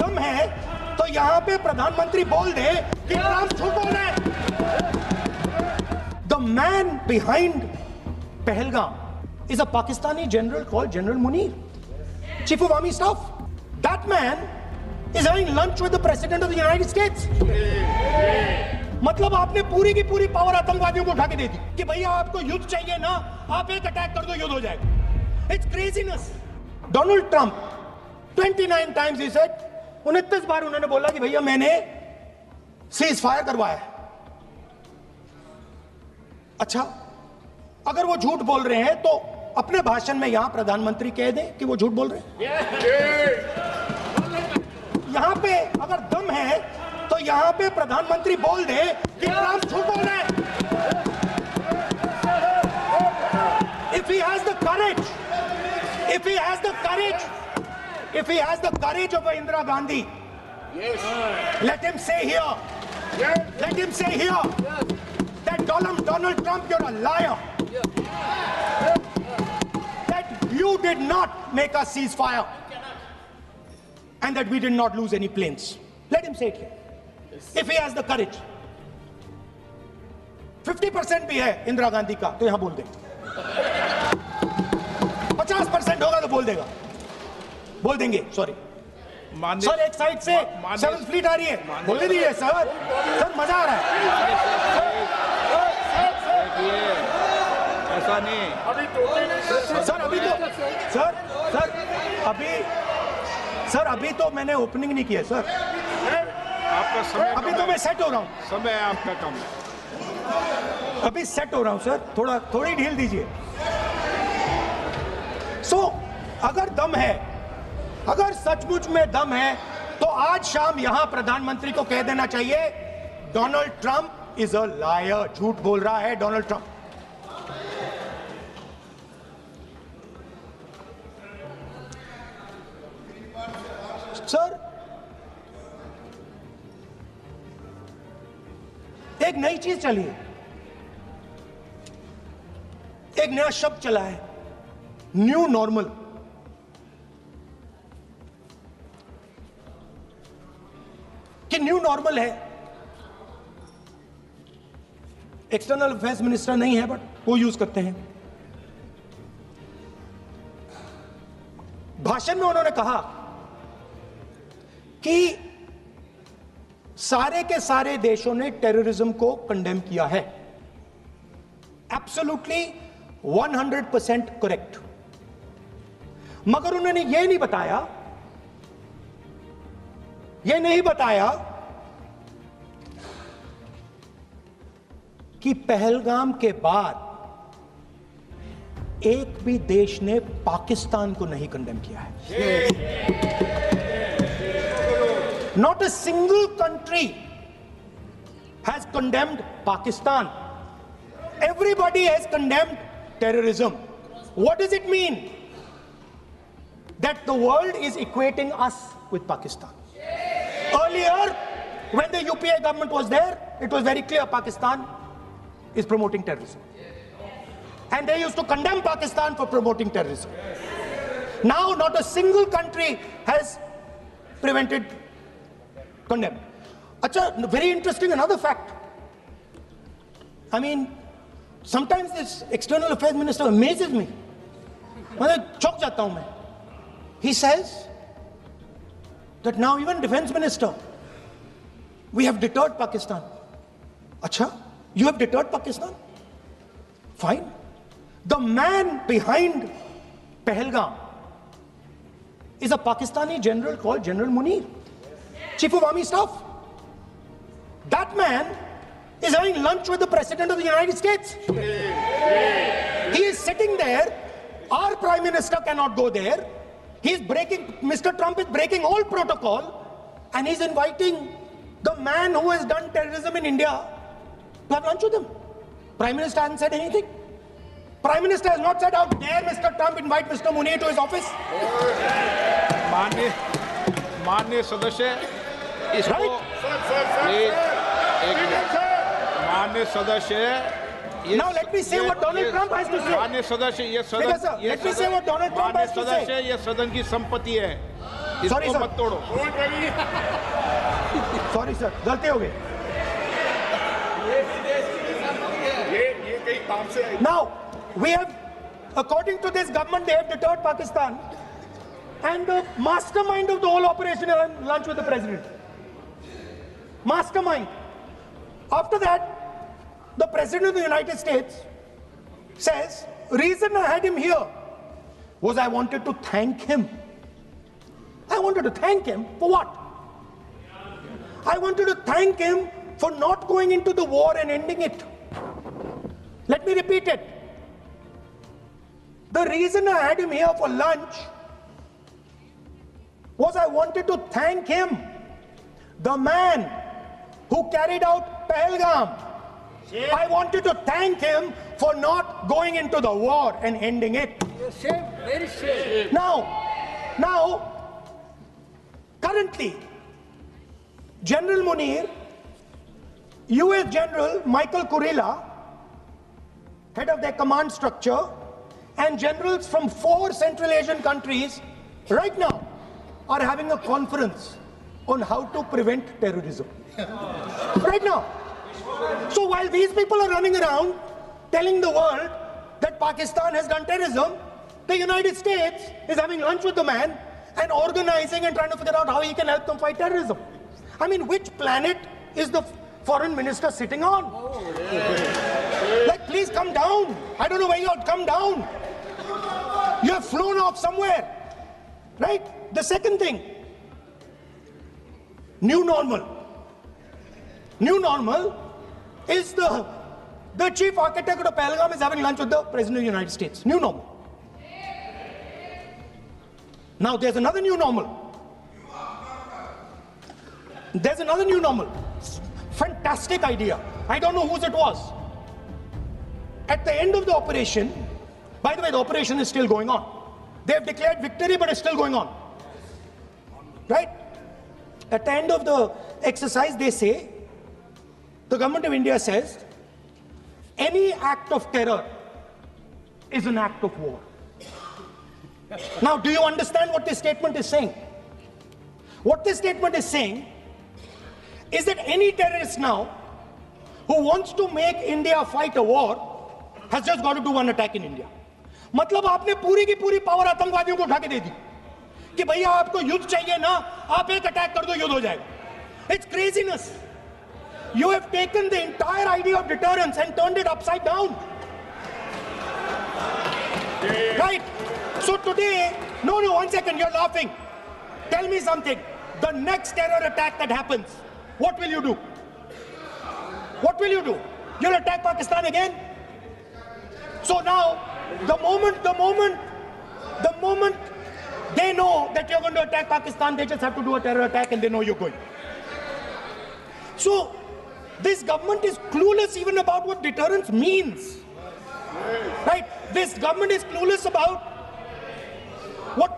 दम है तो यहां पे प्रधानमंत्री बोल दे कि ट्रंप झूठ बोल रहे हैं। The man behind Pahalgam is a Pakistani general called General Munir, Chief of Army Staff. That man is having lunch with the President of the United States. मतलब आपने पूरी की पूरी पावर आतंकवादियों को उठा के दे दी कि भैया आपको युद्ध चाहिए ना, आप एक अटैक कर दो, युद्ध हो जाएगा। It's craziness. Donald Trump 29 times he said, 29 बार उन्होंने बोला कि भैया मैंने सीज फायर करवाया है। अच्छा, अगर वो झूठ बोल रहे हैं तो अपने भाषण में यहां प्रधानमंत्री कह दें कि वो झूठ बोल रहे हैं। यहां पे अगर दम है तो यहां पे प्रधानमंत्री बोल दे कि ट्रंप झूठ बोल रहे हैं। If he has the courage, if he has the courage, if he has the courage of Indira Gandhi, let him say here, let him say here that Donald Trump, you're a liar. That you did not make a ceasefire and that we did not lose any planes. Let him say it here. If he has the courage. 50% भी है इंदिरा गांधी का तो यहां बोल दे। 50% होगा तो बोल देगा, बोल देंगे। सॉरी सर, एक साइड से 7th फ्लीट आ रही है, बोल दीजिए सर। सर मजा आ रहा है। ऐसा नहीं सर, अभी तो सर अभी तो मैंने ओपनिंग नहीं किया सर। आपका समय अभी तो मैं सेट हो रहा हूँ। समय आपका कम है, अभी सेट हो रहा हूँ सर, थोड़ी ढील दीजिए। अगर दम है, अगर सचमुच में दम है तो आज शाम यहां प्रधानमंत्री को कह देना चाहिए Donald Trump is a liar, झूठ बोल रहा है डोनाल्ड ट्रंप। सर, एक नई चीज चली है, एक नया शब्द चला है, न्यू नॉर्मल। कि न्यू नॉर्मल है, एक्सटर्नल अफेयर्स मिनिस्टर नहीं है बट वो यूज करते हैं। भाषण में उन्होंने कहा कि सारे के सारे देशों ने टेररिज्म को कंडेम किया है। Absolutely 100% correct. मगर उन्होंने यह नहीं बताया कि पहलगाम के बाद एक भी देश ने पाकिस्तान को नहीं कंडेम किया है। Not a single country has condemned Pakistan. Everybody has condemned terrorism. What does it mean? That the world is equating us with Pakistan. Earlier, when the UPA government was there, it was very clear Pakistan is promoting terrorism. And they used to condemn Pakistan for promoting terrorism. Now, not a single country has condemned. Achha, very interesting, another fact. I mean, sometimes this external affairs minister amazes me. मैं चौंक जाता हूं मैं. He says that now even defense minister, we have deterred Pakistan. Achha, you have deterred Pakistan? Fine. The man behind Pahalgam is a Pakistani general called General Munir, Chief of Army Staff. That man is having lunch with the President of the United States. He is sitting there. Our Prime Minister cannot go there. Mr. Trump is breaking all protocol, and he's inviting the man who has done terrorism in India to have lunch with him. Prime Minister hasn't said anything. Prime Minister has not said, how dare Mr. Trump invite Mr. Munir to his office? माननीय सदस्य, इसको माननीय सदस्य, now let me say what Donald Trump has to say. माननीय सदस्य, ये सदन, let me say what Donald Trump has to say. ये सदन की संपत्ति है। Sorry, इसको sir. मत तोड़ो। सॉरी सर, गलती हो गई. ये कहीं काम से Now, we have, according to this government, they have deterred Pakistan. And the mastermind of the whole operation is on lunch with the president. Mastermind. After that, the president of the United States says, reason I had him here was I wanted to thank him. I wanted to thank him for what? I wanted to thank him for not going into the war and ending it. Let me repeat it. The reason I had him here for lunch was I wanted to thank him, the man who carried out Pahalgam. I wanted to thank him for not going into the war and ending it. Shame, very shame. Now, currently, General Munir, US General Michael Kurilla, head of their command structure, and generals from 4 Central Asian countries right now are having a conference on how to prevent terrorism. Right now. So while these people are running around telling the world that Pakistan has done terrorism, the United States is having lunch with the man and organizing and trying to figure out how he can help them fight terrorism. I mean, which planet is the foreign minister sitting on? Like, please come down. I don't know where you are. Come down. You have flown off somewhere. Right? The second thing, new normal. New normal is the chief architect of Pahalgam is having lunch with the President of the United States. New normal. Now there's another new normal. There's another new normal. Fantastic idea. I don't know whose it was. At the end of the operation, by the way, the operation is still going on. They have declared victory, but it's still going on. Right? At the end of the exercise, they say, the government of India says, any act of terror is an act of war. Now, do you understand what this statement is saying? What this statement is saying is that any terrorist now who wants to make India fight a war has just got to do one attack in India. मतलब आपने पूरी की पूरी power आतंकवादियों को उठा के दे दी कि भैया आपको युद्ध चाहिए ना, आप एक अटैक कर दो, युद्ध हो जाएगा. It's craziness. You have taken the entire idea of deterrence and turned it upside down. Right? So today, no, 1 second, you're laughing. Tell me something. The next terror attack that happens, what will you do? What will you do? You'll attack Pakistan again? So now, the moment they know that you're going to attack Pakistan, they just have to do a terror attack and they know you're going. So, this government is clueless even about what deterrence means. Right? This government is clueless about what